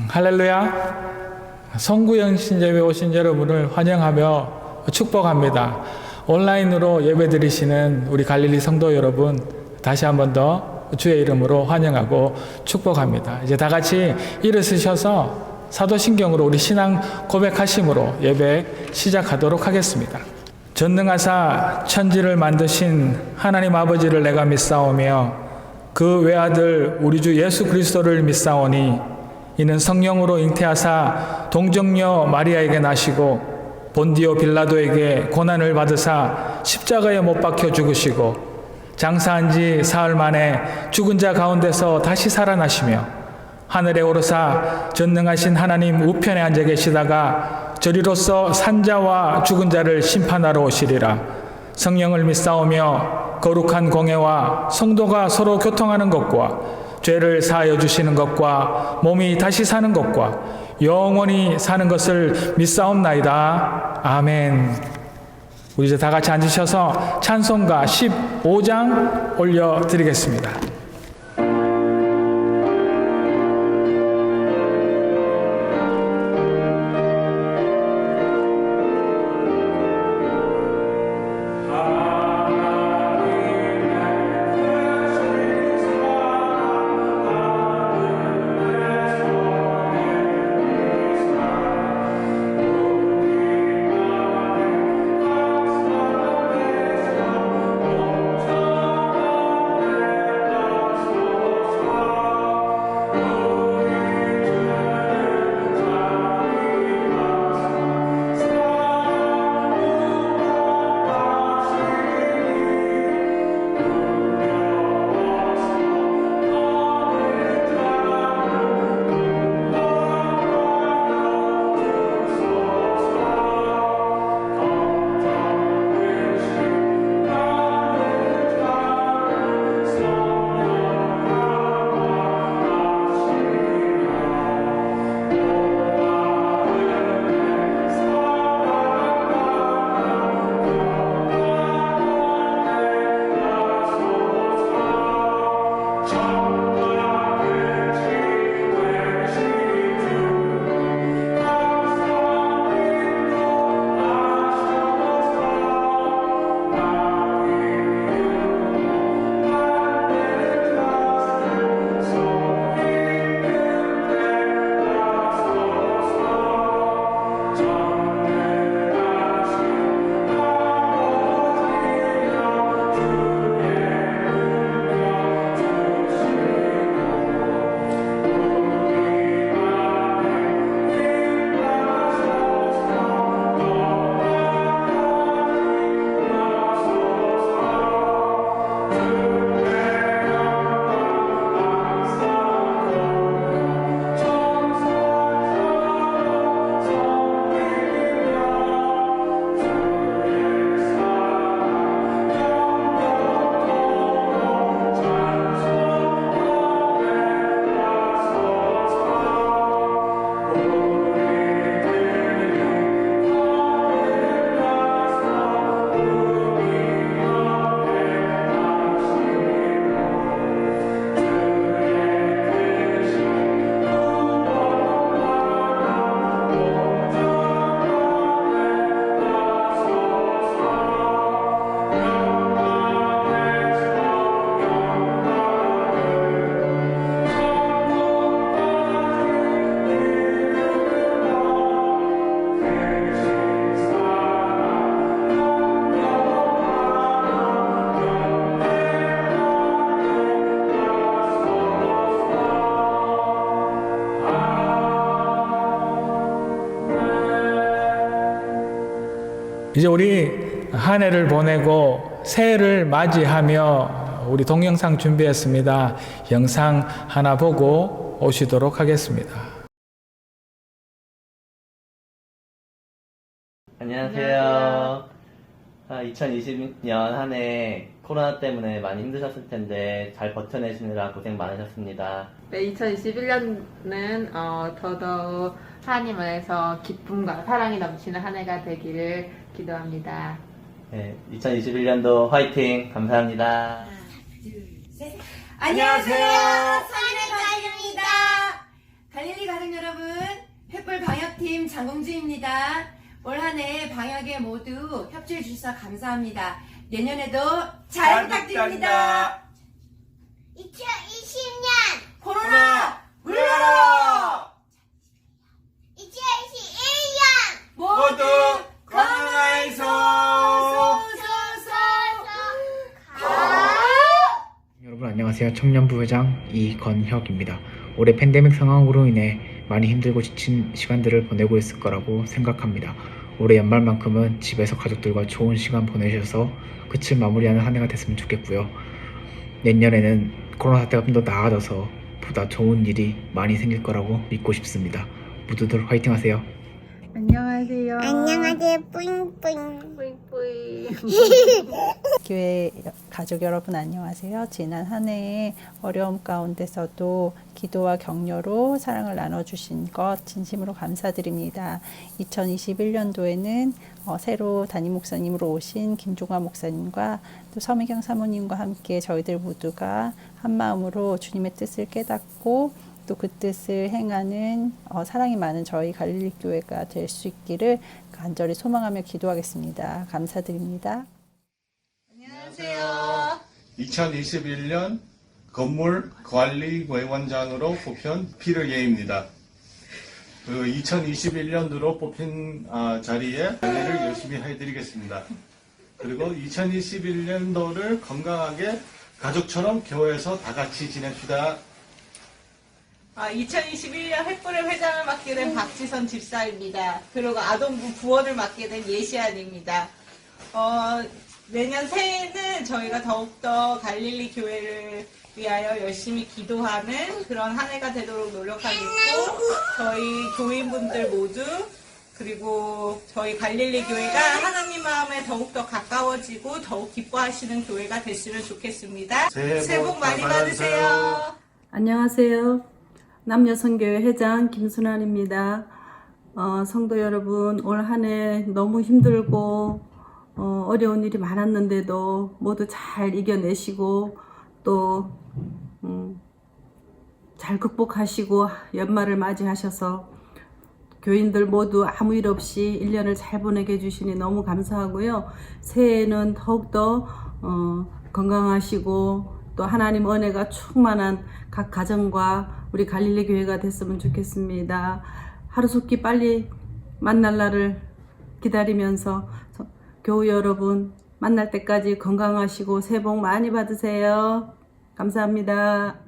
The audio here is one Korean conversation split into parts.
할렐루야. 성구영 신예배 오신 여러분을 환영하며 축복합니다. 온라인으로 예배드리시는 우리 갈릴리 성도 여러분, 다시 한 번 더 주의 이름으로 환영하고 축복합니다. 이제 다 같이 일어서셔서 사도신경으로 우리 신앙 고백하심으로 예배 시작하도록 하겠습니다. 전능하사 천지를 만드신 하나님 아버지를 내가 믿사오며 그 외아들 우리 주 예수 그리스도를 믿사오니 이는 성령으로 잉태하사 동정녀 마리아에게 나시고 본디오 빌라도에게 고난을 받으사 십자가에 못 박혀 죽으시고 장사한 지 사흘 만에 죽은 자 가운데서 다시 살아나시며 하늘에 오르사 전능하신 하나님 우편에 앉아 계시다가 저리로서 산자와 죽은 자를 심판하러 오시리라. 성령을 믿사오며 거룩한 공회와 성도가 서로 교통하는 것과 죄를 사하여 주시는 것과 몸이 다시 사는 것과 영원히 사는 것을 믿사옵나이다. 아멘. 우리 이제 다 같이 앉으셔서 찬송가 15장 올려드리겠습니다. 이제 우리 한 해를 보내고 새해를 맞이하며 우리 동영상 준비했습니다. 영상 하나 보고 오시도록 하겠습니다. 안녕하세요. 2020년 한 해 코로나 때문에 많이 힘드셨을 텐데 잘 버텨내시느라 고생 많으셨습니다. 네, 2021년은 더더욱 하나님 안에서 기쁨과 사랑이 넘치는 한 해가 되기를 기도합니다. 네, 2021년도 화이팅! 감사합니다. 안녕하세요. 선인의 가족입니다. 갈릴리 가족 여러분, 횃불 방역팀 장공주입니다. 올 한 해 방역에 모두 협조해 주셔서 감사합니다. 내년에도 잘 부탁드립니다. 2020년 코로나 물러라! 2021년 모두 건강해서 여러분 안녕하세요. 청년부회장 이건혁입니다. 올해 팬데믹 상황으로 인해 많이 힘들고 지친 시간들을 보내고 있을 거라고 생각합니다. 올해 연말만큼은 집에서 가족들과 좋은 시간 보내셔서 끝을 마무리하는 한 해가 됐으면 좋겠고요. 내년에는 코로나 사태가 좀 더 나아져서 보다 좋은 일이 많이 생길 거라고 믿고 싶습니다. 모두들 화이팅 하세요. 안녕하세요. 안녕하세요 뿌잉뿌잉 뿌잉뿌잉. 교회 가족 여러분 안녕하세요. 지난 한 해에 어려움 가운데서도 기도와 격려로 사랑을 나눠주신 것 진심으로 감사드립니다. 2021년도에는 새로 담임 목사님으로 오신 김종화 목사님과 또 서미경 사모님과 함께 저희들 모두가 한 마음으로 주님의 뜻을 깨닫고 또 그 뜻을 행하는 사랑이 많은 저희 갈릴리 교회가 될 수 있기를 간절히 소망하며 기도하겠습니다. 감사드립니다. 안녕하세요. 2021년 건물 관리위원장으로 뽑힌 피터 예입니다. 2021년도로 뽑힌 자리에 관리를 열심히 해드리겠습니다. 그리고 2021년도를 건강하게 가족처럼 교회에서 다 같이 지냅시다. 2021년 횃불의 회장을 맡게 된 박지선 집사입니다. 그리고 아동부 부원을 맡게 된 예시안입니다. 내년 새해는 저희가 더욱더 갈릴리 교회를 위하여 열심히 기도하는 그런 한 해가 되도록 노력하겠고, 저희 교인분들 모두 그리고 저희 갈릴리 교회가 하나님 마음에 더욱더 가까워지고 더욱 기뻐하시는 교회가 됐으면 좋겠습니다. 새해 복 많이 받으세요. 안녕하세요. 남여성교회 회장 김순환입니다. 성도 여러분, 올 한 해 너무 힘들고 어려운 일이 많았는데도 모두 잘 이겨내시고 또 잘 극복하시고 연말을 맞이하셔서 교인들 모두 아무 일 없이 1년을 잘 보내게 해주시니 너무 감사하고요. 새해에는 더욱더 건강하시고 또 하나님 은혜가 충만한 각 가정과 우리 갈릴리 교회가 됐으면 좋겠습니다. 하루속히 빨리 만날 날을 기다리면서 교우 여러분 만날 때까지 건강하시고 새해 복 많이 받으세요. 감사합니다.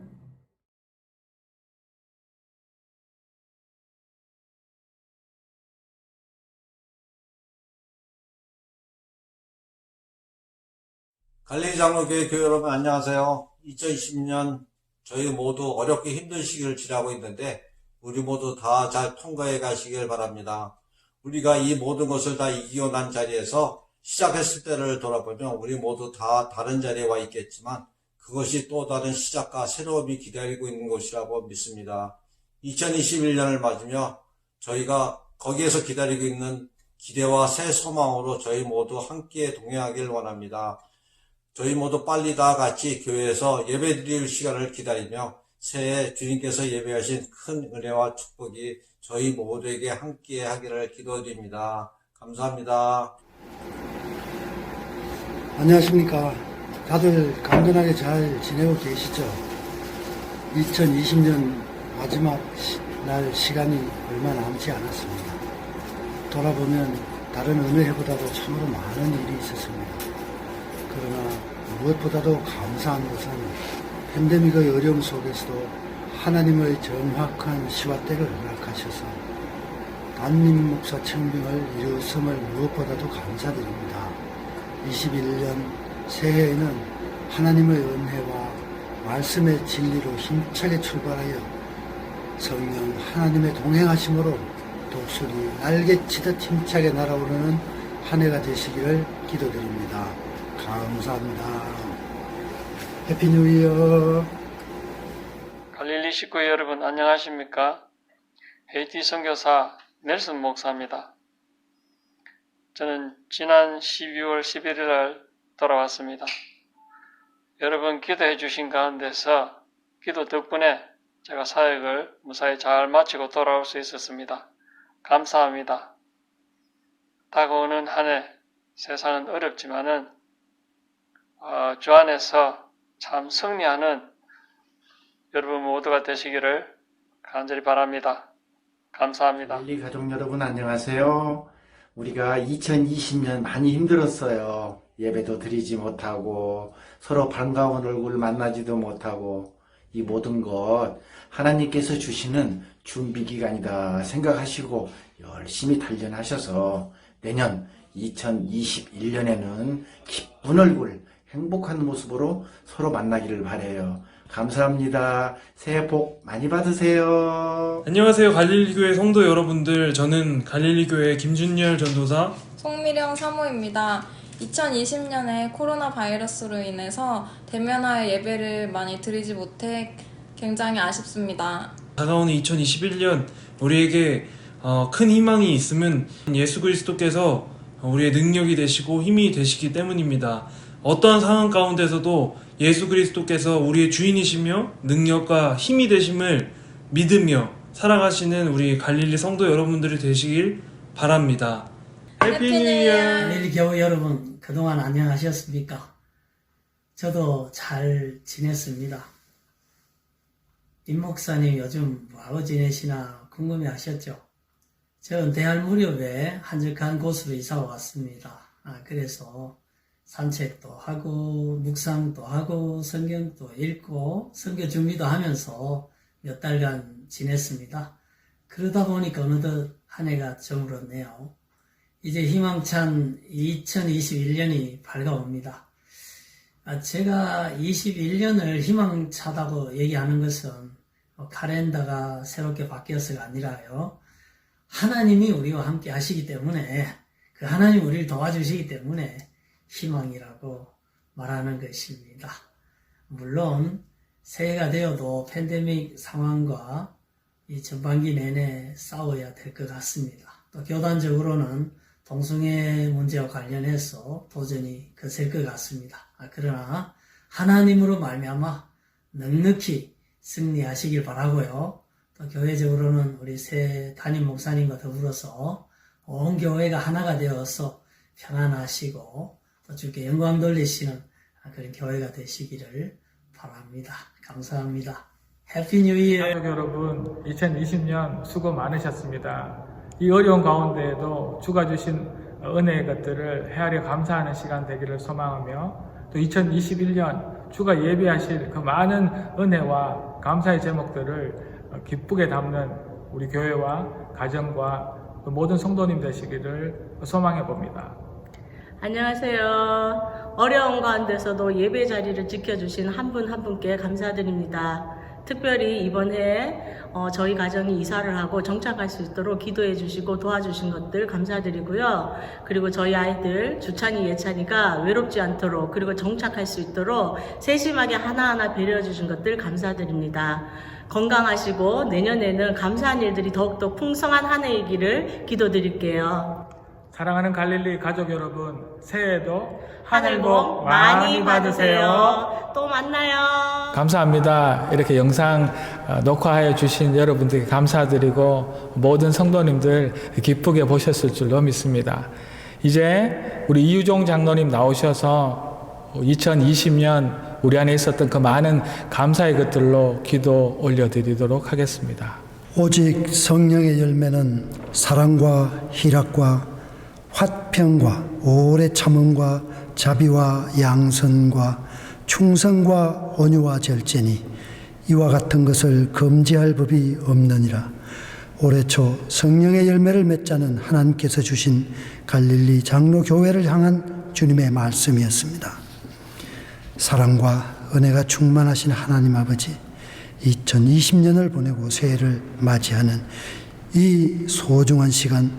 갈릴리 장로교회 교회 여러분 안녕하세요. 2020년 저희 모두 어렵게 힘든 시기를 지나고 있는데 우리 모두 다 잘 통과해 가시길 바랍니다. 우리가 이 모든 것을 다 이기고 난 자리에서 시작했을 때를 돌아보면 우리 모두 다 다른 자리에 와 있겠지만 그것이 또 다른 시작과 새로움이 기다리고 있는 것이라고 믿습니다. 2021년을 맞으며 저희가 거기에서 기다리고 있는 기대와 새 소망으로 저희 모두 함께 동행하길 원합니다. 저희 모두 빨리 다 같이 교회에서 예배드릴 시간을 기다리며 새해 주님께서 예배하신 큰 은혜와 축복이 저희 모두에게 함께 하기를 기도드립니다. 감사합니다. 안녕하십니까. 다들 간단하게 잘 지내고 계시죠? 2020년 마지막 날 시간이 얼마 남지 않았습니다. 돌아보면 다른 어느 해보다도 참으로 많은 일이 있었습니다. 그러나 무엇보다도 감사한 것은 팬데믹의 어려움 속에서도 하나님의 정확한 시와때를 허락하셔서 담임 목사 청빙을 이루었음을 무엇보다도 감사드립니다. 21년 새해에는 하나님의 은혜와 말씀의 진리로 힘차게 출발하여 성령 하나님의 동행하심으로 독수리 날개치듯 힘차게 날아오르는 한 해가 되시기를 기도드립니다. 감사합니다. 해피 뉴 이어. 갈릴리 식구 여러분 안녕하십니까? 헤이티 선교사 넬슨 목사입니다. 저는 지난 12월 11일 날 돌아왔습니다. 여러분 기도해 주신 가운데서 기도 덕분에 제가 사역을 무사히 잘 마치고 돌아올 수 있었습니다. 감사합니다. 다가오는 한 해 세상은 어렵지만은 주 안에서 참 승리하는 여러분 모두가 되시기를 간절히 바랍니다. 감사합니다. 갈릴리 가족 여러분 안녕하세요. 우리가 2020년 많이 힘들었어요. 예배도 드리지 못하고 서로 반가운 얼굴 만나지도 못하고 이 모든 것 하나님께서 주시는 준비 기간이다 생각하시고 열심히 단련하셔서 내년 2021년에는 기쁜 얼굴, 행복한 모습으로 서로 만나기를 바라요. 감사합니다. 새해 복 많이 받으세요. 안녕하세요. 갈릴리교회 성도 여러분들. 저는 갈릴리교회 김준열 전도사, 송미령 사모입니다. 2020년에 코로나 바이러스로 인해서 대면하여 예배를 많이 드리지 못해 굉장히 아쉽습니다. 다가오는 2021년 우리에게 큰 희망이 있음은 예수 그리스도께서 우리의 능력이 되시고 힘이 되시기 때문입니다. 어떠한 상황 가운데서도 예수 그리스도께서 우리의 주인이시며 능력과 힘이 되심을 믿으며 살아가시는 우리 갈릴리 성도 여러분들이 되시길 바랍니다. 해피 뉴 이어! 갈릴리 교회 여러분, 그동안 안녕하셨습니까? 저도 잘 지냈습니다. 임 목사님 요즘 뭐하고 지내시나 궁금해 하셨죠? 저 은퇴할 무렵에 한적한 곳으로 이사 왔습니다. 그래서 산책도 하고 묵상도 하고 성경도 읽고 선교 준비도 하면서 몇 달간 지냈습니다. 그러다 보니까 어느덧 한 해가 저물었네요. 이제 희망찬 2021년이 밝아옵니다. 제가 21년을 희망차다고 얘기하는 것은 카렌더가 새롭게 바뀌어서가 아니라요. 하나님이 우리와 함께 하시기 때문에 그 하나님 우리를 도와주시기 때문에 희망이라고 말하는 것입니다. 물론 새해가 되어도 팬데믹 상황과 이 전반기 내내 싸워야 될 것 같습니다. 또 교단적으로는 동성애 문제와 관련해서 도전이 거셀 것 같습니다. 그러나 하나님으로 말미암아 넉넉히 승리하시길 바라고요. 또 교회적으로는 우리 새 담임 목사님과 더불어서 온 교회가 하나가 되어서 평안하시고 또 주께 영광 돌리시는 그런 교회가 되시기를 바랍니다. 감사합니다. 해피 뉴 이어. 가족 여러분, 2020년 수고 많으셨습니다. 이 어려운 가운데에도 주가 주신 은혜의 것들을 헤아려 감사하는 시간 되기를 소망하며 또 2021년 주가 예비하실 그 많은 은혜와 감사의 제목들을 기쁘게 담는 우리 교회와 가정과 모든 성도님 되시기를 소망해 봅니다. 안녕하세요. 어려운 가운데서도 예배 자리를 지켜주신 한 분 한 분께 감사드립니다. 특별히 이번 해에 저희 가정이 이사를 하고 정착할 수 있도록 기도해 주시고 도와주신 것들 감사드리고요. 그리고 저희 아이들 주찬이 예찬이가 외롭지 않도록 그리고 정착할 수 있도록 세심하게 하나하나 배려해 주신 것들 감사드립니다. 건강하시고 내년에는 감사한 일들이 더욱더 풍성한 한 해이기를 기도드릴게요. 사랑하는 갈릴리 가족 여러분, 새해에도 하늘 복 많이 받으세요. 또 만나요. 감사합니다. 이렇게 영상 녹화해 주신 여러분들께 감사드리고 모든 성도님들 기쁘게 보셨을 줄로 믿습니다. 이제 우리 이유종 장로님 나오셔서 2020년 우리 안에 있었던 그 많은 감사의 것들로 기도 올려드리도록 하겠습니다. 오직 성령의 열매는 사랑과 희락과 화평과 오래 참음과 자비와 양선과 충성과 온유와 절제니 이와 같은 것을 금지할 법이 없느니라. 올해 초 성령의 열매를 맺자는 하나님께서 주신 갈릴리 장로교회를 향한 주님의 말씀이었습니다. 사랑과 은혜가 충만하신 하나님 아버지, 2020년을 보내고 새해를 맞이하는 이 소중한 시간,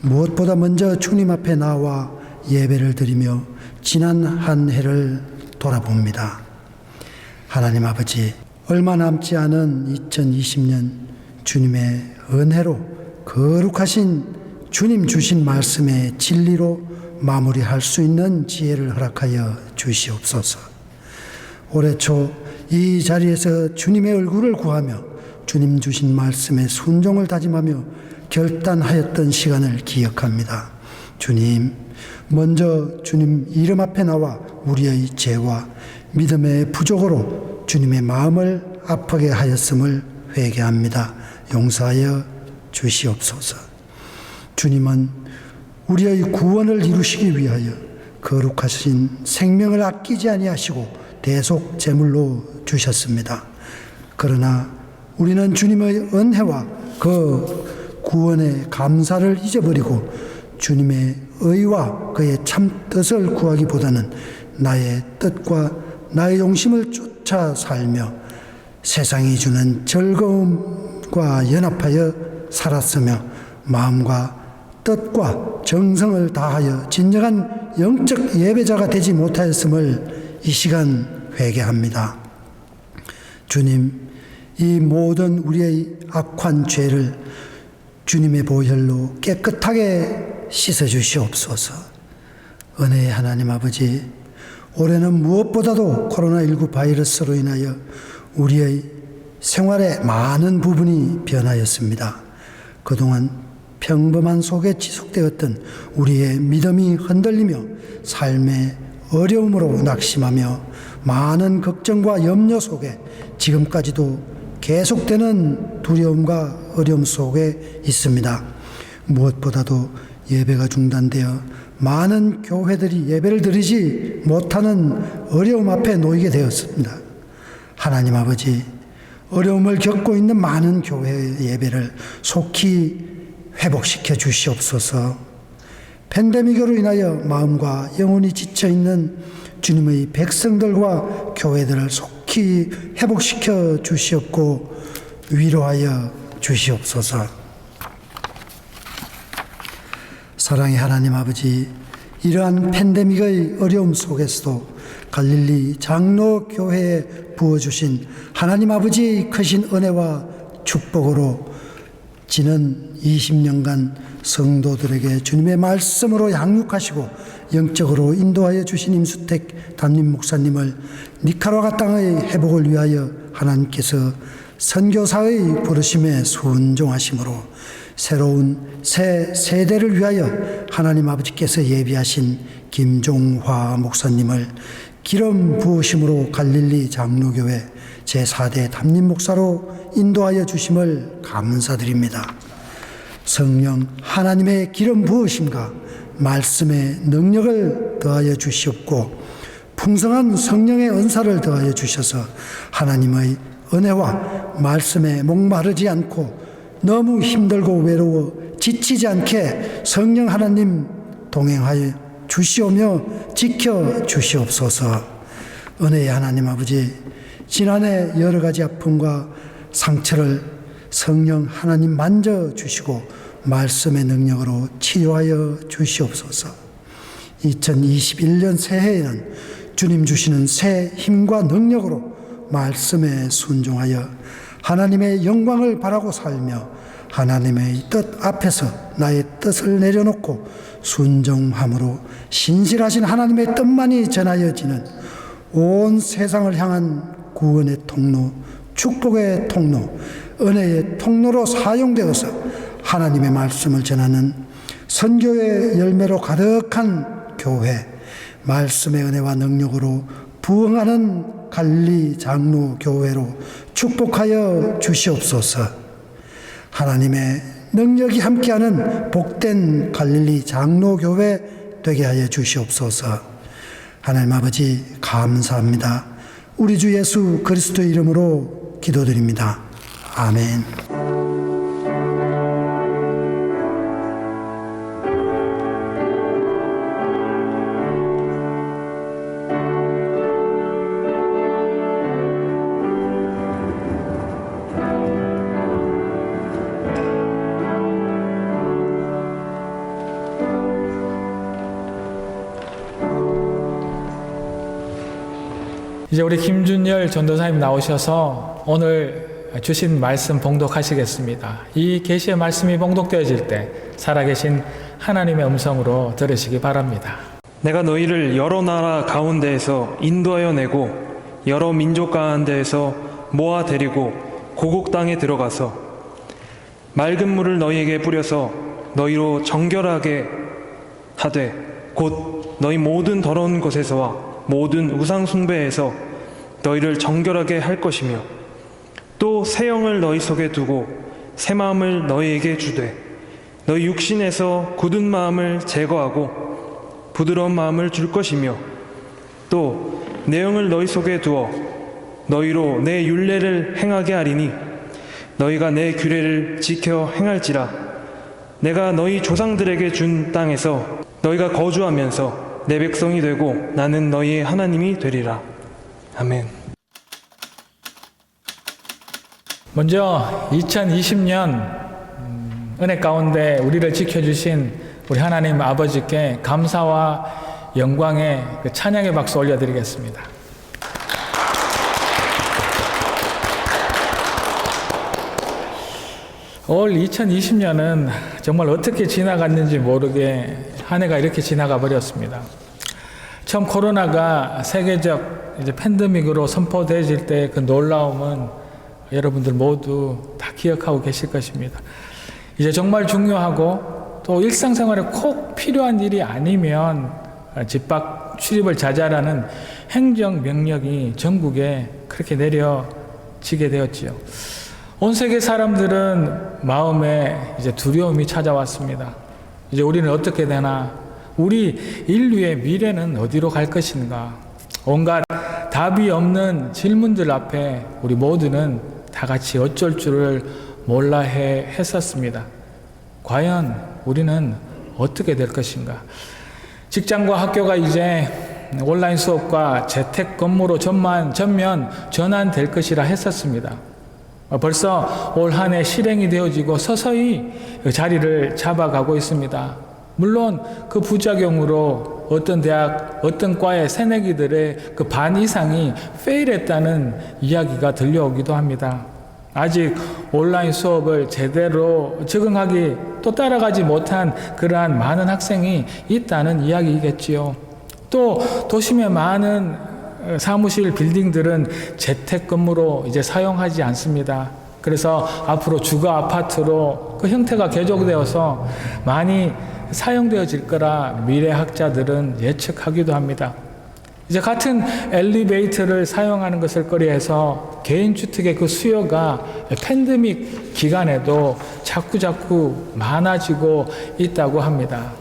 무엇보다 먼저 주님 앞에 나와 예배를 드리며 지난 한 해를 돌아봅니다. 하나님 아버지, 얼마 남지 않은 2020년 주님의 은혜로 거룩하신 주님 주신 말씀의 진리로 마무리할 수 있는 지혜를 허락하여 주시옵소서. 올해 초 이 자리에서 주님의 얼굴을 구하며 주님 주신 말씀에 순종을 다짐하며 결단하였던 시간을 기억합니다. 주님, 먼저 주님 이름 앞에 나와 우리의 죄와 믿음의 부족으로 주님의 마음을 아프게 하였음을 회개합니다. 용서하여 주시옵소서. 주님은 우리의 구원을 이루시기 위하여 거룩하신 생명을 아끼지 아니하시고 대속 제물로 주셨습니다. 그러나 우리는 주님의 은혜와 그 구원의 감사를 잊어버리고 주님의 의와 그의 참 뜻을 구하기보다는 나의 뜻과 나의 용심을 쫓아 살며 세상이 주는 즐거움과 연합하여 살았으며 마음과 뜻과 정성을 다하여 진정한 영적 예배자가 되지 못하였음을 이 시간 회개합니다. 주님, 이 모든 우리의 악한 죄를 주님의 보혈로 깨끗하게 씻어주시옵소서. 은혜의 하나님 아버지, 올해는 무엇보다도 코로나19 바이러스로 인하여 우리의 생활의 많은 부분이 변하였습니다. 그동안 평범한 속에 지속되었던 우리의 믿음이 흔들리며 삶의 어려움으로 낙심하며 많은 걱정과 염려 속에 지금까지도 계속되는 두려움과 어려움 속에 있습니다. 무엇보다도 예배가 중단되어 많은 교회들이 예배를 드리지 못하는 어려움 앞에 놓이게 되었습니다. 하나님 아버지, 어려움을 겪고 있는 많은 교회의 예배를 속히 회복시켜 주시옵소서. 팬데믹으로 인하여 마음과 영혼이 지쳐있는 주님의 백성들과 교회들을 속히 회복시켜 주시옵고 위로하여 주시옵소서. 사랑의 하나님 아버지, 이러한 팬데믹의 어려움 속에서도 갈릴리 장로교회에 부어주신 하나님 아버지의 크신 은혜와 축복으로 지난 20년간 성도들에게 주님의 말씀으로 양육하시고 영적으로 인도하여 주신 임수택 담임 목사님을 니카라과 땅의 회복을 위하여 하나님께서 선교사의 부르심에 순종하심으로 새로운 새 세대를 위하여 하나님 아버지께서 예비하신 김종화 목사님을 기름 부으심으로 갈릴리 장로교회 제4대 담임 목사로 인도하여 주심을 감사드립니다. 성령 하나님의 기름 부으심과 말씀의 능력을 더하여 주시옵고 풍성한 성령의 은사를 더하여 주셔서 하나님의 은혜와 말씀에 목마르지 않고 너무 힘들고 외로워 지치지 않게 성령 하나님 동행하여 주시오며 지켜 주시옵소서. 은혜의 하나님 아버지, 지난해 여러 가지 아픔과 상처를 성령 하나님 만져주시고 말씀의 능력으로 치유하여 주시옵소서. 2021년 새해에는 주님 주시는 새 힘과 능력으로 말씀에 순종하여 하나님의 영광을 바라고 살며 하나님의 뜻 앞에서 나의 뜻을 내려놓고 순종함으로 신실하신 하나님의 뜻만이 전하여지는 온 세상을 향한 구원의 통로, 축복의 통로, 은혜의 통로로 사용되어서 하나님의 말씀을 전하는 선교의 열매로 가득한 교회, 말씀의 은혜와 능력으로 부흥하는 갈릴리 장로 교회로 축복하여 주시옵소서. 하나님의 능력이 함께하는 복된 갈릴리 장로 교회 되게 하여 주시옵소서. 하나님 아버지 감사합니다. 우리 주 예수 그리스도의 이름으로 기도드립니다. 아멘. 이제 우리 김준열 전도사님 나오셔서 오늘 주신 말씀 봉독하시겠습니다. 이 계시의 말씀이 봉독되어질 때 살아계신 하나님의 음성으로 들으시기 바랍니다. 내가 너희를 여러 나라 가운데에서 인도하여 내고 여러 민족 가운데에서 모아 데리고 고국 땅에 들어가서 맑은 물을 너희에게 뿌려서 너희로 정결하게 하되 곧 너희 모든 더러운 것에서와 모든 우상 숭배에서 너희를 정결하게 할 것이며 또 새 영을 너희 속에 두고 새 마음을 너희에게 주되 너희 육신에서 굳은 마음을 제거하고 부드러운 마음을 줄 것이며 또 내 영을 너희 속에 두어 너희로 내 율례를 행하게 하리니 너희가 내 규례를 지켜 행할지라. 내가 너희 조상들에게 준 땅에서 너희가 거주하면서 내 백성이 되고 나는 너희의 하나님이 되리라. 아멘. 먼저 2020년 은혜 가운데 우리를 지켜주신 우리 하나님 아버지께 감사와 영광의 그 찬양의 박수 올려드리겠습니다. 올 2020년은 정말 어떻게 지나갔는지 모르게 한 해가 이렇게 지나가 버렸습니다. 처음 코로나가 세계적 이제 팬데믹으로 선포되어질 때 그 놀라움은 여러분들 모두 다 기억하고 계실 것입니다. 이제 정말 중요하고 또 일상생활에 꼭 필요한 일이 아니면 집 밖 출입을 자제하라는 행정명령이 전국에 그렇게 내려지게 되었지요. 온 세계 사람들은 마음에 이제 두려움이 찾아왔습니다. 이제 우리는 어떻게 되나? 우리 인류의 미래는 어디로 갈 것인가? 온갖 답이 없는 질문들 앞에 우리 모두는 다 같이 어쩔 줄을 몰라 했었습니다. 과연 우리는 어떻게 될 것인가? 직장과 학교가 이제 온라인 수업과 재택 근무로 전면 전환될 것이라 했었습니다. 벌써 올 한 해 실행이 되어지고 서서히 자리를 잡아가고 있습니다. 물론 그 부작용으로 어떤 대학, 어떤 과의 새내기들의 그 반 이상이 페일했다는 이야기가 들려오기도 합니다. 아직 온라인 수업을 제대로 적응하기 또 따라가지 못한 그러한 많은 학생이 있다는 이야기겠지요. 또 도심의 많은 사무실 빌딩들은 재택근무로 이제 사용하지 않습니다. 그래서 앞으로 주거 아파트로 그 형태가 개조되어서 많이 사용되어질 거라 미래학자들은 예측하기도 합니다. 이제 같은 엘리베이터를 사용하는 것을 꺼리해서 개인주택의 그 수요가 팬데믹 기간에도 자꾸 많아지고 있다고 합니다.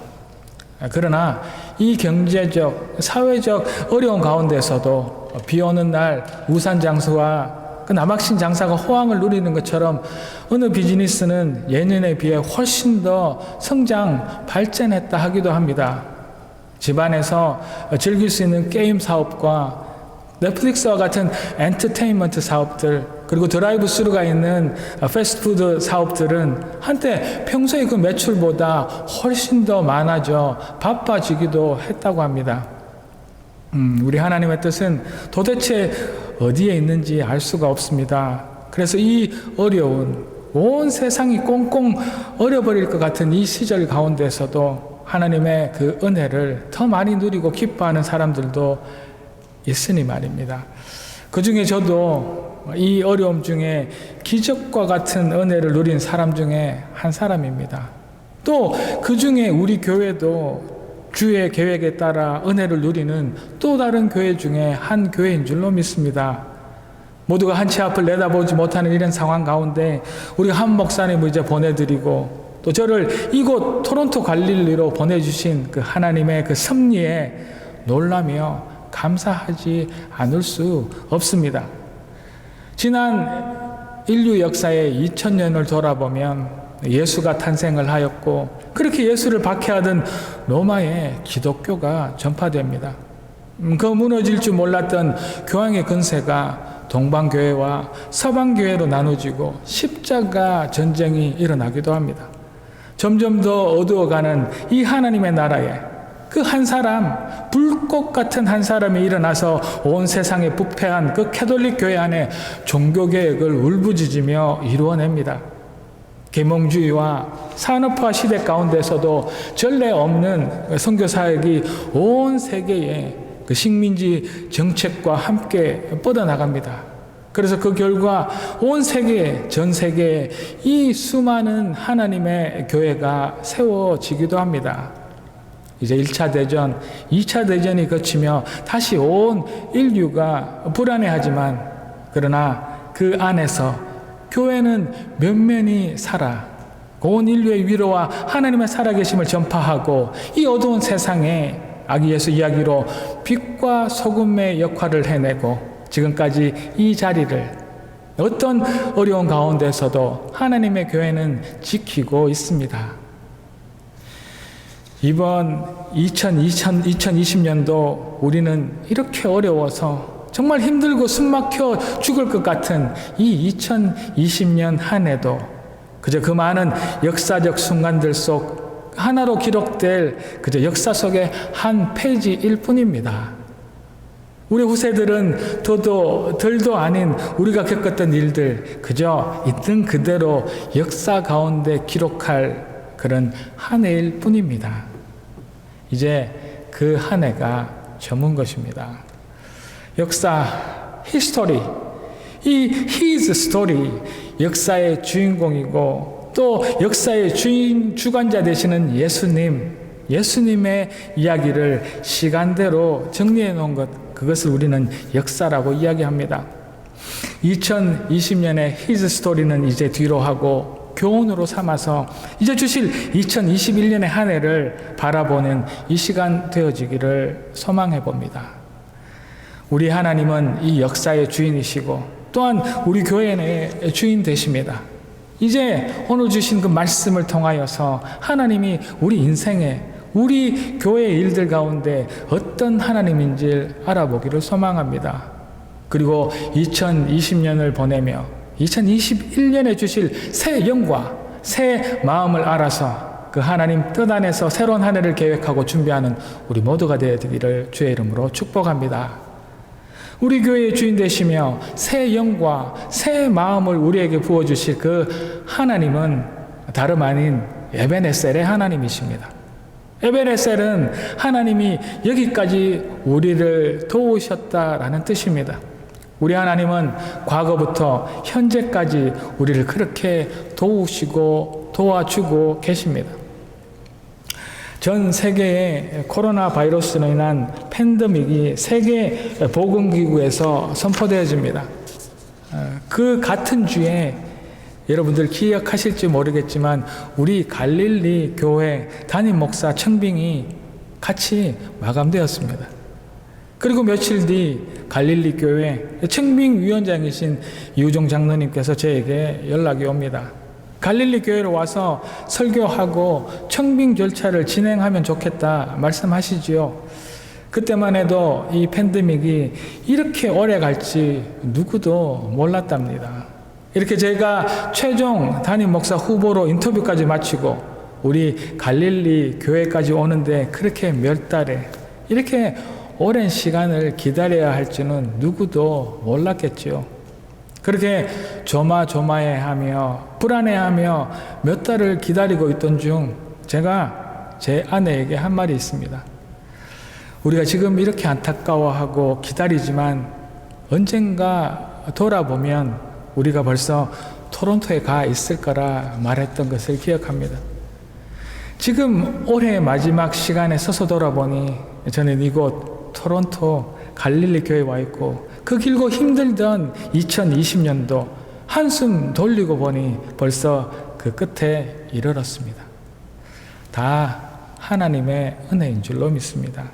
그러나 이 경제적, 사회적 어려운 가운데서도 비 오는 날 우산 장사와 그 남학신 장사가 호황을 누리는 것처럼 어느 비즈니스는 예년에 비해 훨씬 더 성장, 발전했다 하기도 합니다. 집안에서 즐길 수 있는 게임 사업과 넷플릭스와 같은 엔터테인먼트 사업들, 그리고 드라이브 스루가 있는 패스트푸드 사업들은 한때 평소의 그 매출보다 훨씬 더 많아져 바빠지기도 했다고 합니다. 우리 하나님의 뜻은 도대체 어디에 있는지 알 수가 없습니다. 그래서 이 어려운 온 세상이 꽁꽁 얼어버릴 것 같은 이 시절 가운데서도 하나님의 그 은혜를 더 많이 누리고 기뻐하는 사람들도 있으니 말입니다. 그 중에 저도 이 어려움 중에 기적과 같은 은혜를 누린 사람 중에 한 사람입니다. 또 그 중에 우리 교회도 주의 계획에 따라 은혜를 누리는 또 다른 교회 중에 한 교회인 줄로 믿습니다. 모두가 한 치 앞을 내다보지 못하는 이런 상황 가운데 우리 한 목사님을 이제 보내드리고 또 저를 이곳 토론토 갈릴리로 보내주신 그 하나님의 그 섭리에 놀라며 감사하지 않을 수 없습니다. 지난 인류 역사의 2000년을 돌아보면 예수가 탄생을 하였고 그렇게 예수를 박해하던 로마의 기독교가 전파됩니다. 그 무너질 줄 몰랐던 교황의 권세가 동방교회와 서방교회로 나눠지고 십자가 전쟁이 일어나기도 합니다. 점점 더 어두워가는 이 하나님의 나라에 그 한 사람, 불꽃 같은 한 사람이 일어나서 온 세상에 부패한 그 캐톨릭 교회 안에 종교개혁을 울부짖으며 이루어냅니다. 계몽주의와 산업화 시대 가운데서도 전례 없는 선교사역이 온 세계에 그 식민지 정책과 함께 뻗어나갑니다. 그래서 그 결과 온 세계, 전 세계에 이 수많은 하나님의 교회가 세워지기도 합니다. 이제 1차 대전, 2차 대전이 거치며 다시 온 인류가 불안해하지만 그러나 그 안에서 교회는 면면히 살아 온 인류의 위로와 하나님의 살아계심을 전파하고 이 어두운 세상에 아기 예수 이야기로 빛과 소금의 역할을 해내고 지금까지 이 자리를 어떤 어려운 가운데서도 하나님의 교회는 지키고 있습니다. 이번 2020년도 우리는 이렇게 어려워서 정말 힘들고 숨막혀 죽을 것 같은 이 2020년 한 해도 그저 그 많은 역사적 순간들 속 하나로 기록될 그저 역사 속의 한 페이지일 뿐입니다. 우리 후세들은 덜도 아닌 우리가 겪었던 일들 그저 있는 그대로 역사 가운데 기록할 그런 한 해일 뿐입니다. 이제 그 한 해가 저문 것입니다. 역사, 히스토리, 이 his story, 역사의 주인공이고 또 역사의 주관자 되시는 예수님의 이야기를 시간대로 정리해 놓은 것, 그것을 우리는 역사라고 이야기합니다. 2020년의 his story는 이제 뒤로 하고 교훈으로 삼아서 이제 주실 2021년의 한 해를 바라보는 이 시간 되어지기를 소망해 봅니다. 우리 하나님은 이 역사의 주인이시고 또한 우리 교회의 주인 되십니다. 이제 오늘 주신 그 말씀을 통하여서 하나님이 우리 인생에 우리 교회의 일들 가운데 어떤 하나님인지 알아보기를 소망합니다. 그리고 2020년을 보내며 2021년에 주실 새 영과 새 마음을 알아서 그 하나님 뜻 안에서 새로운 한 해를 계획하고 준비하는 우리 모두가 되어지기를 주의 이름으로 축복합니다. 우리 교회의 주인 되시며 새 영과 새 마음을 우리에게 부어주실 그 하나님은 다름 아닌 에베네셀의 하나님이십니다. 에베네셀은 하나님이 여기까지 우리를 도우셨다라는 뜻입니다. 우리 하나님은 과거부터 현재까지 우리를 그렇게 도우시고 도와주고 계십니다. 전 세계의 코로나 바이러스로 인한 팬데믹이 세계 보건기구에서 선포되어집니다. 그 같은 주에 여러분들 기억하실지 모르겠지만 우리 갈릴리 교회 담임 목사 청빙이 같이 마감되었습니다. 그리고 며칠 뒤 갈릴리 교회 청빙위원장이신 이우종 장로님께서 저에게 연락이 옵니다. 갈릴리 교회로 와서 설교하고 청빙 절차를 진행하면 좋겠다 말씀하시지요. 그때만 해도 이 팬데믹이 이렇게 오래 갈지 누구도 몰랐답니다. 이렇게 제가 최종 담임 목사 후보로 인터뷰까지 마치고 우리 갈릴리 교회까지 오는데 그렇게 몇 달에 이렇게 오랜 시간을 기다려야 할지는 누구도 몰랐겠지요. 그렇게 조마조마해하며 불안해하며 몇 달을 기다리고 있던 중 제가 제 아내에게 한 말이 있습니다. 우리가 지금 이렇게 안타까워하고 기다리지만 언젠가 돌아보면 우리가 벌써 토론토에 가 있을 거라 말했던 것을 기억합니다. 지금 올해의 마지막 시간에 서서 돌아보니 저는 이곳 토론토 갈릴리 교회에 와 있고 그 길고 힘들던 2020년도 한숨 돌리고 보니 벌써 그 끝에 이르렀습니다. 다 하나님의 은혜인 줄로 믿습니다.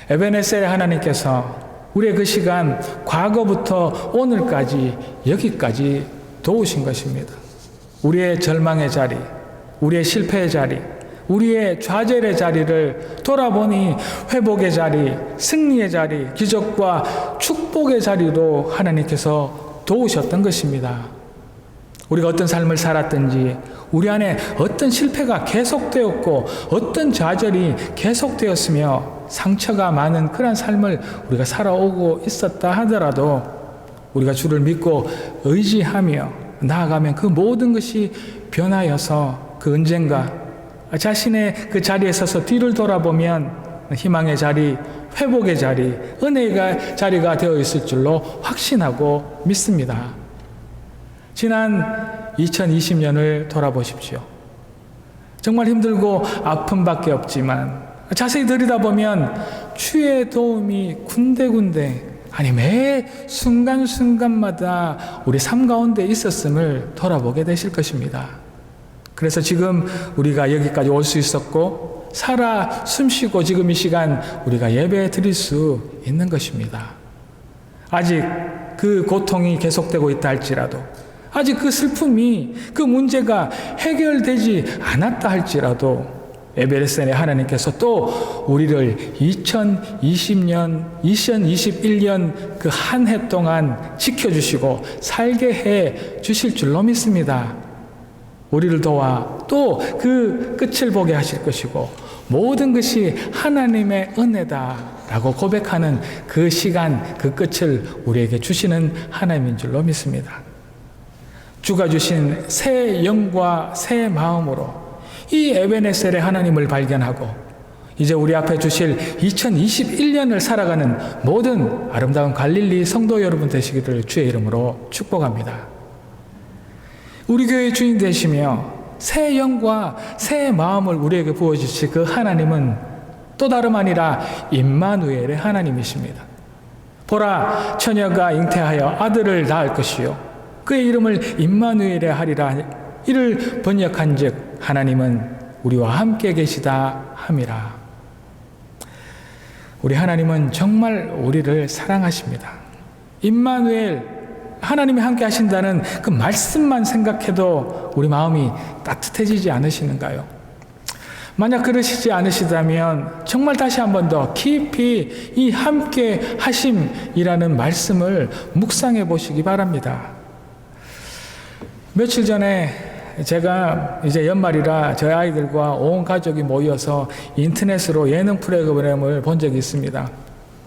에베네셀의 하나님께서 우리의 그 시간 과거부터 오늘까지 여기까지 도우신 것입니다. 우리의 절망의 자리, 우리의 실패의 자리, 우리의 좌절의 자리를 돌아보니 회복의 자리, 승리의 자리, 기적과 축복의 자리로 하나님께서 도우셨던 것입니다. 우리가 어떤 삶을 살았든지, 우리 안에 어떤 실패가 계속되었고 어떤 좌절이 계속되었으며 상처가 많은 그런 삶을 우리가 살아오고 있었다 하더라도 우리가 주를 믿고 의지하며 나아가면 그 모든 것이 변하여서 그 언젠가 자신의 그 자리에 서서 뒤를 돌아보면 희망의 자리, 회복의 자리, 은혜의 자리가 되어 있을 줄로 확신하고 믿습니다. 지난 2020년을 돌아보십시오. 정말 힘들고 아픔밖에 없지만 자세히 들여다보면 주의 도움이 군데군데, 아니 매 순간순간마다 우리 삶 가운데 있었음을 돌아보게 되실 것입니다. 그래서 지금 우리가 여기까지 올 수 있었고 살아 숨쉬고 지금 이 시간 우리가 예배 드릴 수 있는 것입니다. 아직 그 고통이 계속되고 있다 할지라도, 아직 그 슬픔이, 그 문제가 해결되지 않았다 할지라도 에베레스의 하나님께서 또 우리를 2021년 그 한 해 동안 지켜주시고 살게 해 주실 줄로 믿습니다. 우리를 도와 또 그 끝을 보게 하실 것이고 모든 것이 하나님의 은혜다라고 고백하는 그 시간, 그 끝을 우리에게 주시는 하나님인 줄로 믿습니다. 주가 주신 새 영과 새 마음으로 이 에베네셀의 하나님을 발견하고 이제 우리 앞에 주실 2021년을 살아가는 모든 아름다운 갈릴리 성도 여러분 되시기를 주의 이름으로 축복합니다. 우리 교회의 주인 되시며 새 영과 새 마음을 우리에게 부어주실 그 하나님은 또 다름 아니라 임마누엘의 하나님이십니다. 보라, 처녀가 잉태하여 아들을 낳을 것이요 그의 이름을 임마누엘에 하리라. 이를 번역한즉 하나님은 우리와 함께 계시다 함이라. 우리 하나님은 정말 우리를 사랑하십니다. 임마누엘, 하나님이 함께 하신다는 그 말씀만 생각해도 우리 마음이 따뜻해지지 않으시는가요? 만약 그러시지 않으시다면 정말 다시 한 번 더 깊이 이 함께 하심이라는 말씀을 묵상해 보시기 바랍니다. 며칠 전에 제가 이제 연말이라 저희 아이들과 온 가족이 모여서 인터넷으로 예능 프로그램을 본 적이 있습니다.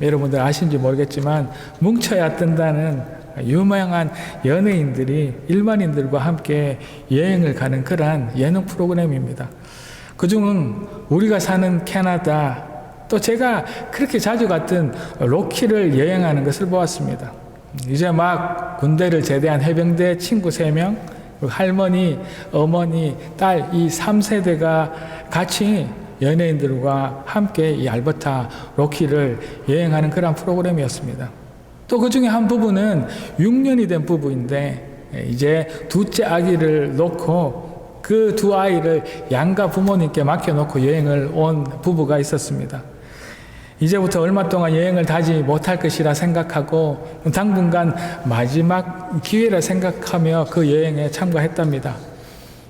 여러분들 아신지 모르겠지만 뭉쳐야 뜬다는 유명한 연예인들이 일반인들과 함께 여행을 가는 그러한 예능 프로그램입니다. 그중은 우리가 사는 캐나다, 또 제가 그렇게 자주 갔던 로키를 여행하는 것을 보았습니다. 이제 막 군대를 제대한 해병대 친구 3명, 할머니, 어머니, 딸 이 3세대가 같이 연예인들과 함께 이 알버타 로키를 여행하는 그런 프로그램이었습니다. 또 그 중에 한 부부는 6년이 된 부부인데 이제 둘째 아기를 놓고 그 두 아이를 양가 부모님께 맡겨놓고 여행을 온 부부가 있었습니다. 이제부터 얼마 동안 여행을 다지 못할 것이라 생각하고 당분간 마지막 기회라 생각하며 그 여행에 참가했답니다.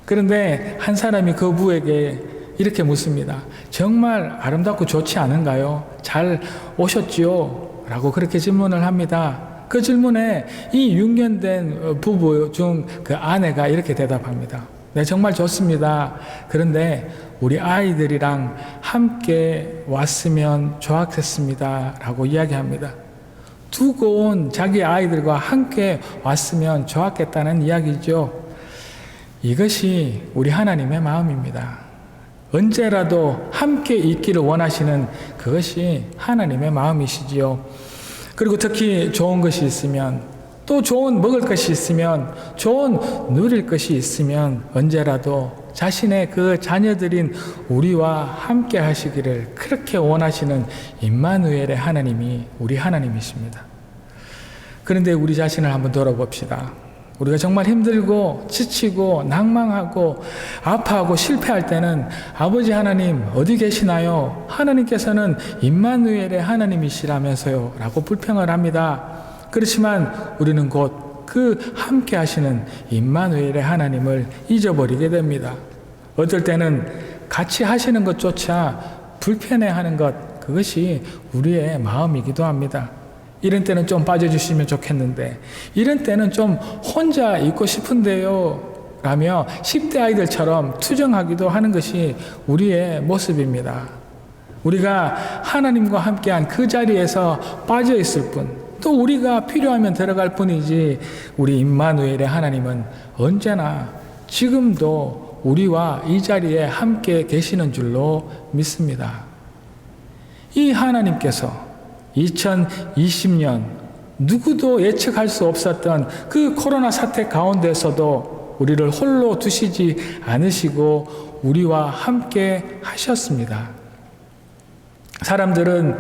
그런데 한 사람이 그 부부에게 이렇게 묻습니다. 정말 아름답고 좋지 않은가요? 잘 오셨지요? 라고 그렇게 질문을 합니다. 그 질문에 이 6년 된 부부 중 그 아내가 이렇게 대답합니다. 네, 정말 좋습니다. 그런데 우리 아이들이랑 함께 왔으면 좋았겠습니다. 라고 이야기합니다. 두고 온 자기 아이들과 함께 왔으면 좋았겠다는 이야기죠. 이것이 우리 하나님의 마음입니다. 언제라도 함께 있기를 원하시는 그것이 하나님의 마음이시지요. 그리고 특히 좋은 것이 있으면, 또 좋은 먹을 것이 있으면, 좋은 누릴 것이 있으면 언제라도 자신의 그 자녀들인 우리와 함께 하시기를 그렇게 원하시는 임마누엘의 하나님이 우리 하나님이십니다. 그런데 우리 자신을 한번 돌아봅시다. 우리가 정말 힘들고 지치고 낭망하고 아파하고 실패할 때는 아버지 하나님 어디 계시나요? 하나님께서는 임마누엘의 하나님이시라면서요 라고 불평을 합니다. 그렇지만 우리는 곧 그 함께 하시는 임마누엘의 하나님을 잊어버리게 됩니다. 어떨 때는 같이 하시는 것조차 불편해하는 것, 그것이 우리의 마음이기도 합니다. 이런 때는 좀 빠져주시면 좋겠는데, 이런 때는 좀 혼자 있고 싶은데요 라며 10대 아이들처럼 투정하기도 하는 것이 우리의 모습입니다. 우리가 하나님과 함께한 그 자리에서 빠져 있을 뿐, 또 우리가 필요하면 들어갈 뿐이지, 우리 임마누엘의 하나님은 언제나 지금도 우리와 이 자리에 함께 계시는 줄로 믿습니다. 이 하나님께서 2020년 누구도 예측할 수 없었던 그 코로나 사태 가운데서도 우리를 홀로 두시지 않으시고 우리와 함께 하셨습니다. 사람들은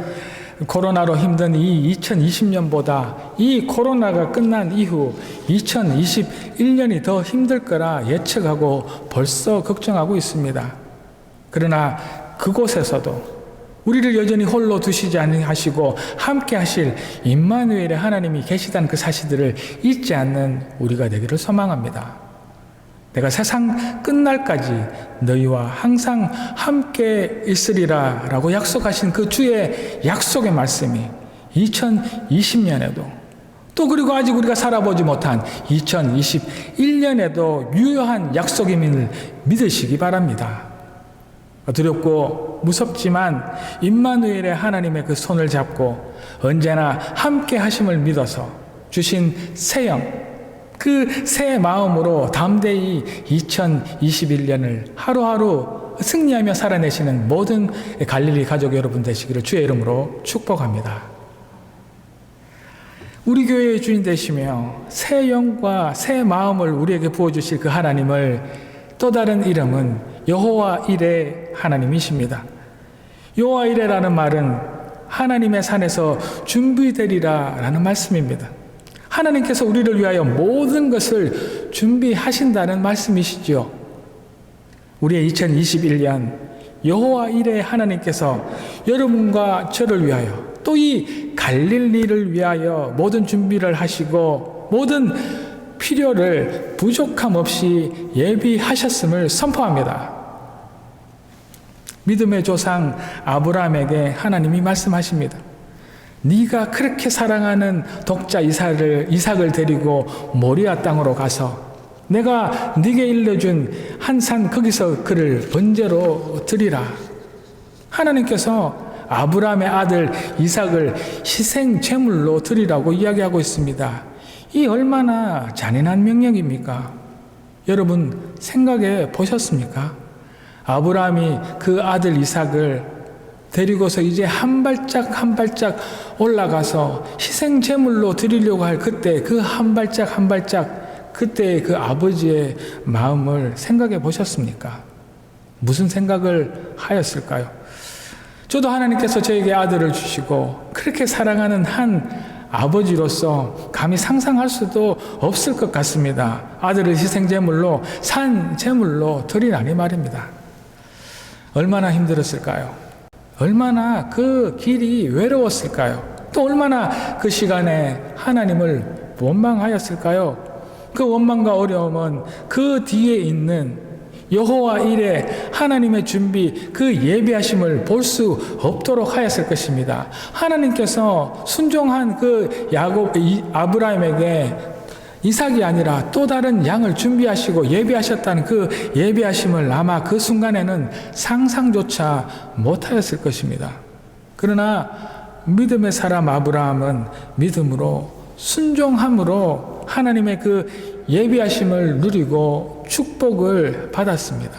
코로나로 힘든 이 2020년보다 이 코로나가 끝난 이후 2021년이 더 힘들 거라 예측하고 벌써 걱정하고 있습니다. 그러나 그곳에서도 우리를 여전히 홀로 두시지 아니하시고 함께 하실 임마누엘의 하나님이 계시다는 그 사실들을 잊지 않는 우리가 되기를 소망합니다. 내가 세상 끝날까지 너희와 항상 함께 있으리라 라고 약속하신 그 주의 약속의 말씀이 2020년에도, 또 그리고 아직 우리가 살아보지 못한 2021년에도 유효한 약속임을 믿으시기 바랍니다. 두렵고 무섭지만 임마누엘의 하나님의 그 손을 잡고 언제나 함께 하심을 믿어서 주신 새 영, 그 새 마음으로 담대히 2021년을 하루하루 승리하며 살아내시는 모든 갈릴리 가족 여러분 되시기를 주의 이름으로 축복합니다. 우리 교회의 주인 되시며 새 영과 새 마음을 우리에게 부어주실 그 하나님을 또 다른 이름은 여호와 이레 하나님이십니다. 여호와 이레라는 말은 하나님의 산에서 준비되리라 라는 말씀입니다. 하나님께서 우리를 위하여 모든 것을 준비하신다는 말씀이시죠. 우리의 2021년 여호와 이레 하나님께서 여러분과 저를 위하여, 또 이 갈릴리를 위하여 모든 준비를 하시고 모든 필요를 부족함 없이 예비하셨음을 선포합니다. 믿음의 조상 아브라함에게 하나님이 말씀하십니다. 네가 그렇게 사랑하는 독자 이삭을 데리고 모리아 땅으로 가서 내가 네게 일러준 한 산 거기서 그를 번제로 드리라. 하나님께서 아브라함의 아들 이삭을 희생 제물로 드리라고 이야기하고 있습니다. 이 얼마나 잔인한 명령입니까? 여러분 생각해 보셨습니까? 아브라함이 그 아들 이삭을 데리고서 이제 한 발짝 한 발짝 올라가서 희생 제물로 드리려고 할 그때 그 한 발짝 한 발짝, 그때의 그 아버지의 마음을 생각해 보셨습니까? 무슨 생각을 하였을까요? 저도 하나님께서 저에게 아들을 주시고 그렇게 사랑하는 한 아버지로서 감히 상상할 수도 없을 것 같습니다. 아들을 희생제물로, 산제물로 드리라니 말입니다. 얼마나 힘들었을까요? 얼마나 그 길이 외로웠을까요? 또 얼마나 그 시간에 하나님을 원망하였을까요? 그 원망과 어려움은 그 뒤에 있는 여호와 이레 하나님의 준비, 그 예비하심을 볼 수 없도록 하였을 것입니다. 하나님께서 순종한 그 아브라함에게 이삭이 아니라 또 다른 양을 준비하시고 예비하셨다는 그 예비하심을 아마 그 순간에는 상상조차 못하였을 것입니다. 그러나 믿음의 사람 아브라함은 믿음으로, 순종함으로 하나님의 그 예비하심을 누리고 축복을 받았습니다.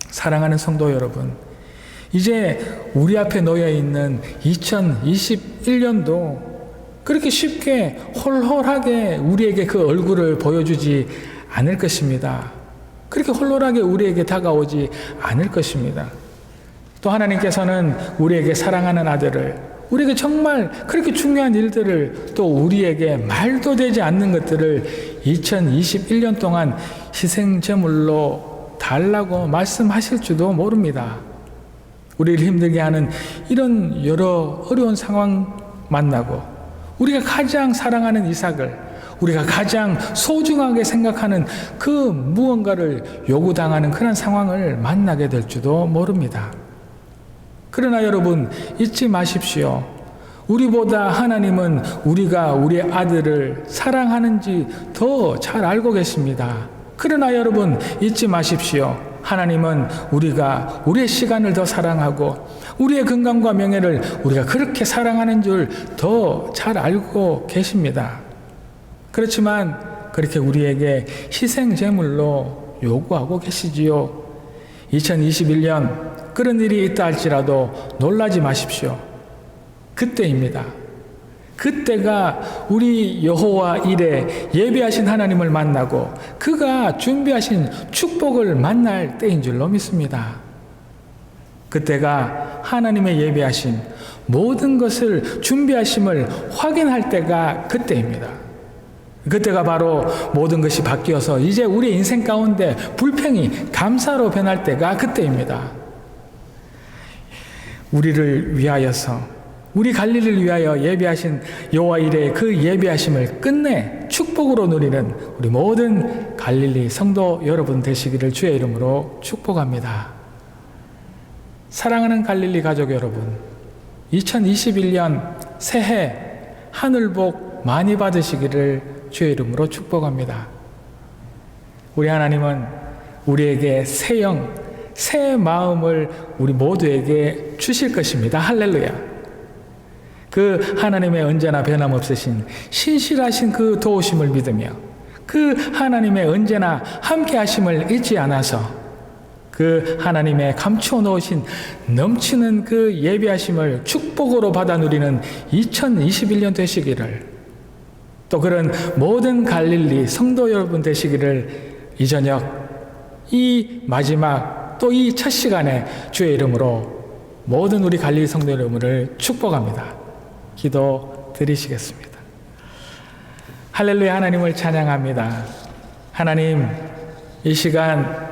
사랑하는 성도 여러분, 이제 우리 앞에 놓여 있는 2021년도 그렇게 쉽게 홀홀하게 우리에게 그 얼굴을 보여주지 않을 것입니다. 그렇게 홀홀하게 우리에게 다가오지 않을 것입니다. 또 하나님께서는 우리에게 사랑하는 아들을, 우리에게 정말 그렇게 중요한 일들을, 또 우리에게 말도 되지 않는 것들을 2021년 동안 희생제물로 달라고 말씀하실지도 모릅니다. 우리를 힘들게 하는 이런 여러 어려운 상황 만나고, 우리가 가장 사랑하는 이삭을, 우리가 가장 소중하게 생각하는 그 무언가를 요구당하는 그런 상황을 만나게 될지도 모릅니다. 그러나 여러분 잊지 마십시오. 우리보다 하나님은 우리가 우리 아들을 사랑하는지 더 잘 알고 계십니다. 그러나 여러분 잊지 마십시오. 하나님은 우리가 우리의 시간을 더 사랑하고 우리의 건강과 명예를 우리가 그렇게 사랑하는 줄 더 잘 알고 계십니다. 그렇지만 그렇게 우리에게 희생 제물로 요구하고 계시지요. 2021년 그런 일이 있다 할지라도 놀라지 마십시오. 그때입니다. 그때가 우리 여호와 일에 예비하신 하나님을 만나고 그가 준비하신 축복을 만날 때인 줄로 믿습니다. 그때가 하나님의 예비하신 모든 것을 준비하심을 확인할 때가 그때입니다. 그때가 바로 모든 것이 바뀌어서 이제 우리 인생 가운데 불평이 감사로 변할 때가 그때입니다. 우리를 위하여서 우리 갈릴리를 위하여 예비하신 여호와 일의 그 예비하심을 끝내 축복으로 누리는 우리 모든 갈릴리 성도 여러분 되시기를 주의 이름으로 축복합니다. 사랑하는 갈릴리 가족 여러분, 2021년 새해 하늘 복 많이 받으시기를 주의 이름으로 축복합니다. 우리 하나님은 우리에게 새 영, 새 마음을 우리 모두에게 주실 것입니다. 할렐루야. 그 하나님의 언제나 변함없으신 신실하신 그 도우심을 믿으며 그 하나님의 언제나 함께 하심을 잊지 않아서 그 하나님의 감추어 놓으신 넘치는 그 예비하심을 축복으로 받아 누리는 2021년 되시기를, 또 그런 모든 갈릴리 성도 여러분 되시기를 이 저녁 이 마지막 또 이 첫 시간에 주의 이름으로 모든 우리 갈릴리 성도 여러분을 축복합니다. 기도 드리시겠습니다. 할렐루야. 하나님을 찬양합니다. 하나님, 이 시간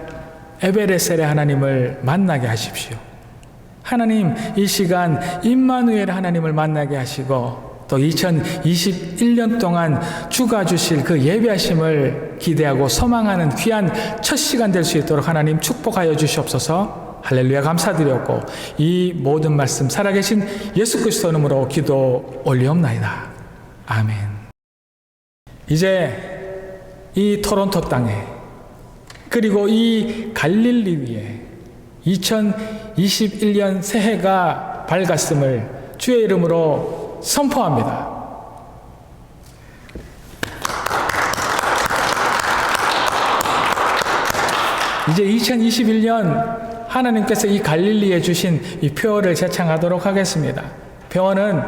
에베레셀의 하나님을 만나게 하십시오. 하나님, 이 시간 임마누엘 하나님을 만나게 하시고 또 2021년 동안 주가 주실 그 예배하심을 기대하고 소망하는 귀한 첫 시간 될 수 있도록 하나님 축복하여 주시옵소서. 할렐루야. 감사드렸고 이 모든 말씀 살아계신 예수 그리스도 이름으로 기도 올리옵나이다. 아멘. 이제 이 토론토 땅에 그리고 이 갈릴리 위에 2021년 새해가 밝았음을 주의 이름으로 선포합니다. 이제 2021년 하나님께서 이 갈릴리에 주신 이 표어를 제창하도록 하겠습니다. 표어는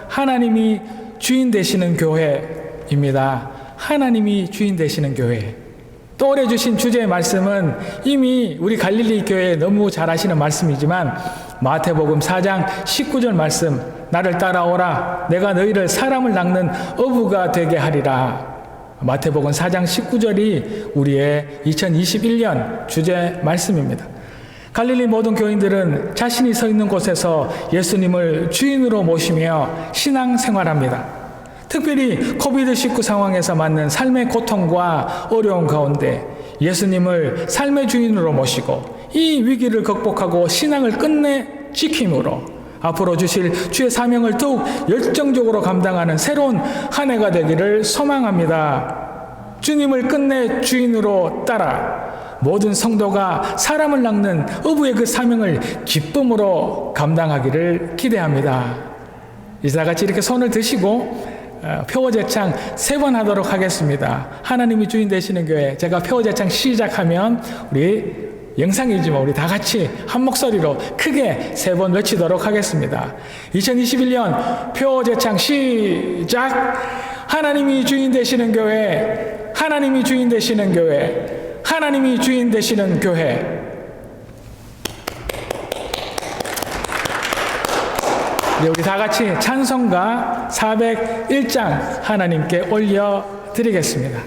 하나님이 주인 되시는 교회입니다. 하나님이 주인 되시는 교회. 또 올해 주신 주제의 말씀은 이미 우리 갈릴리 교회에 너무 잘 아시는 말씀이지만 마태복음 4장 19절 말씀, 나를 따라오라 내가 너희를 사람을 낚는 어부가 되게 하리라. 마태복음 4장 19절이 우리의 2021년 주제 말씀입니다. 갈릴리 모든 교인들은 자신이 서 있는 곳에서 예수님을 주인으로 모시며 신앙생활합니다. 특별히 코비드19 상황에서 맞는 삶의 고통과 어려움 가운데 예수님을 삶의 주인으로 모시고 이 위기를 극복하고 신앙을 끝내 지킴으로 앞으로 주실 주의 사명을 더욱 열정적으로 감당하는 새로운 한 해가 되기를 소망합니다. 주님을 끝내 주인으로 따라 모든 성도가 사람을 낚는 어부의 그 사명을 기쁨으로 감당하기를 기대합니다. 이제 다 같이 이렇게 손을 드시고 표어제창 3번 하도록 하겠습니다. 하나님이 주인 되시는 교회, 제가 표어제창 시작하면 우리 영상이지만 우리 다 같이 한 목소리로 크게 3번 외치도록 하겠습니다. 2021년 표어제창 시작. 하나님이 주인 되시는 교회, 하나님이 주인 되시는 교회, 하나님이 주인 되시는 교회. 네, 우리 다 같이 찬송가 401장 하나님께 올려드리겠습니다.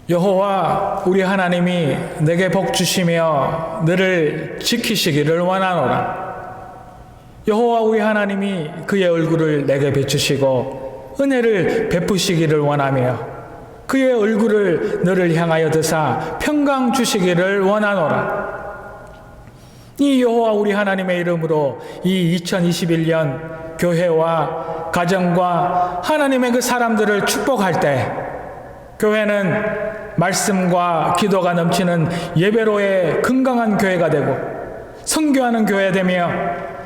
여호와 우리 하나님이 내게 복 주시며 너를 지키시기를 원하노라. 여호와 우리 하나님이 그의 얼굴을 내게 비추시고 은혜를 베푸시기를 원하며 그의 얼굴을 너를 향하여 드사 평강 주시기를 원하노라. 이 여호와 우리 하나님의 이름으로 이 2021년 교회와 가정과 하나님의 그 사람들을 축복할 때 교회는 말씀과 기도가 넘치는 예배로의 건강한 교회가 되고 선교하는 교회 되며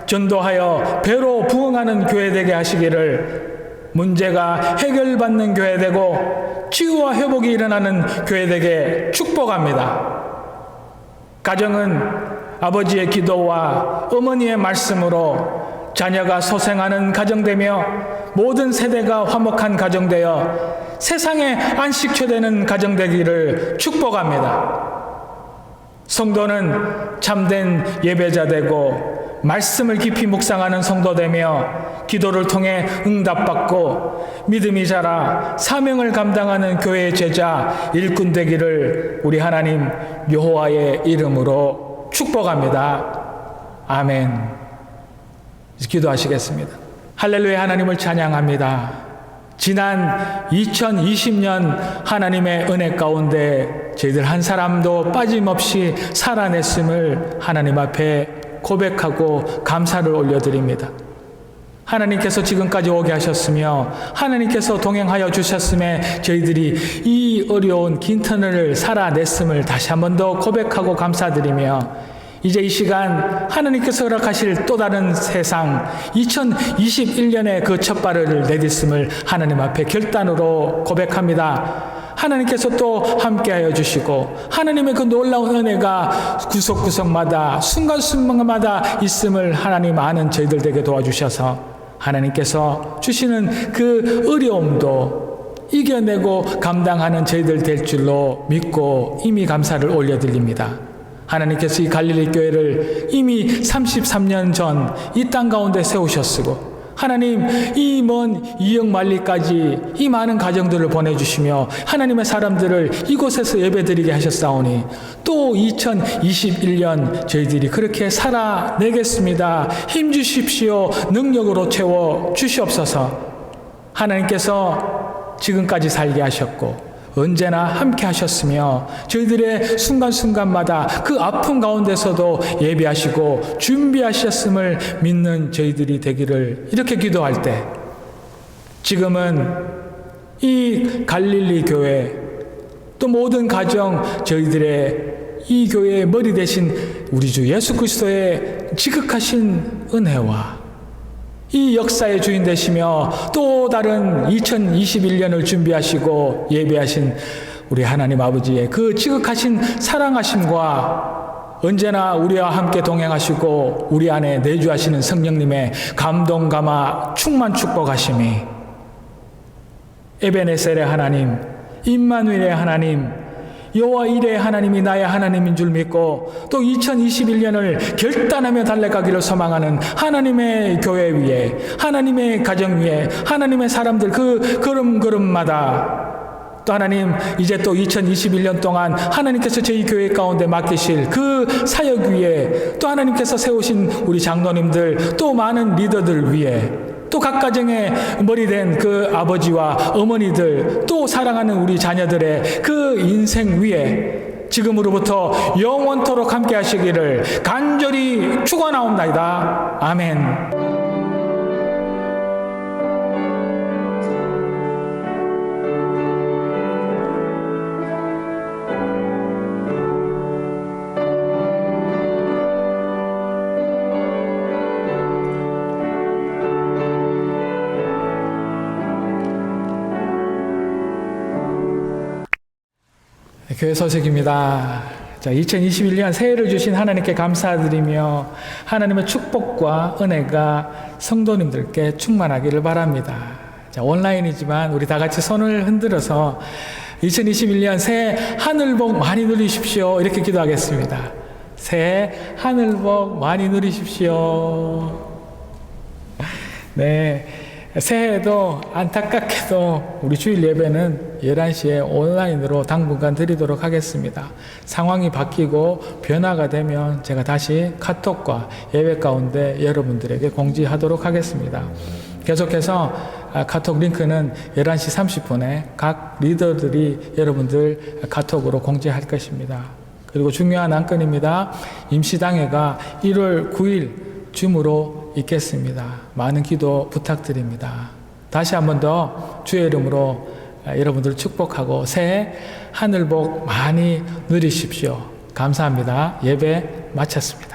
전도하여 배로 부흥하는 교회 되게 하시기를, 문제가 해결받는 교회 되고 치유와 회복이 일어나는 교회 되게 축복합니다. 가정은 아버지의 기도와 어머니의 말씀으로 자녀가 소생하는 가정되며 모든 세대가 화목한 가정되어 세상에 안식처되는 가정되기를 축복합니다. 성도는 참된 예배자 되고 말씀을 깊이 묵상하는 성도되며 기도를 통해 응답받고 믿음이 자라 사명을 감당하는 교회의 제자 일꾼 되기를 우리 하나님 여호와의 이름으로 축복합니다. 아멘. 기도하시겠습니다. 할렐루야. 하나님을 찬양합니다. 지난 2020년 하나님의 은혜 가운데 저희들 한 사람도 빠짐없이 살아냈음을 하나님 앞에 고백하고 감사를 올려드립니다. 하나님께서 지금까지 오게 하셨으며 하나님께서 동행하여 주셨음에 저희들이 이 어려운 긴 터널을 살아냈음을 다시 한 번 더 고백하고 감사드리며 이제 이 시간 하나님께서 허락하실 또 다른 세상 2021년의 그 첫 발을 내딛음을 하나님 앞에 결단으로 고백합니다. 하나님께서 또 함께하여 주시고 하나님의 그 놀라운 은혜가 구석구석마다 순간순간마다 있음을 하나님 아는 저희들 되게 도와주셔서 하나님께서 주시는 그 어려움도 이겨내고 감당하는 저희들 될 줄로 믿고 이미 감사를 올려드립니다. 하나님께서 이 갈릴리 교회를 이미 33년 전 이 땅 가운데 세우셨으고 하나님 이 먼 이역 만리까지 이 많은 가정들을 보내주시며 하나님의 사람들을 이곳에서 예배드리게 하셨사오니 또 2021년 저희들이 그렇게 살아내겠습니다. 힘주십시오. 능력으로 채워 주시옵소서. 하나님께서 지금까지 살게 하셨고 언제나 함께 하셨으며 저희들의 순간순간마다 그 아픔 가운데서도 예배하시고 준비하셨음을 믿는 저희들이 되기를 이렇게 기도할 때 지금은 이 갈릴리 교회 또 모든 가정 저희들의 이 교회의 머리 대신 우리 주 예수 그리스도의 지극하신 은혜와 이 역사의 주인 되시며 또 다른 2021년을 준비하시고 예배하신 우리 하나님 아버지의 그 지극하신 사랑하심과 언제나 우리와 함께 동행하시고 우리 안에 내주하시는 성령님의 감동 감화 충만 축복하심이 에베네셀의 하나님, 임마누엘의 하나님, 여호와 이레의 하나님이 나의 하나님인 줄 믿고 또 2021년을 결단하며 달려가기를 소망하는 하나님의 교회 위에 하나님의 가정 위에 하나님의 사람들 그 걸음걸음마다 또 하나님 이제 또 2021년 동안 하나님께서 저희 교회 가운데 맡기실 그 사역 위에 또 하나님께서 세우신 우리 장로님들 또 많은 리더들 위에 또 각 가정의 머리된 그 아버지와 어머니들 또 사랑하는 우리 자녀들의 그 인생 위에 지금으로부터 영원토록 함께 하시기를 간절히 축원하옵나이다. 아멘. 교회 소식입니다. 자, 2021년 새해를 주신 하나님께 감사드리며 하나님의 축복과 은혜가 성도님들께 충만하기를 바랍니다. 자, 온라인이지만 우리 다 같이 손을 흔들어서 2021년 새해 하늘복 많이 누리십시오. 이렇게 기도하겠습니다. 새해 하늘복 많이 누리십시오. 네. 새해에도 안타깝게도 우리 주일 예배는 11시에 온라인으로 당분간 드리도록 하겠습니다. 상황이 바뀌고 변화가 되면 제가 다시 카톡과 예배 가운데 여러분들에게 공지하도록 하겠습니다. 계속해서 카톡 링크는 11시 30분에 각 리더들이 여러분들 카톡으로 공지할 것입니다. 그리고 중요한 안건입니다. 임시당회가 1월 9일 줌으로 있겠습니다. 많은 기도 부탁드립니다. 다시 한 번 더 주의 이름으로 여러분들 축복하고 새해 하늘복 많이 누리십시오. 감사합니다. 예배 마쳤습니다.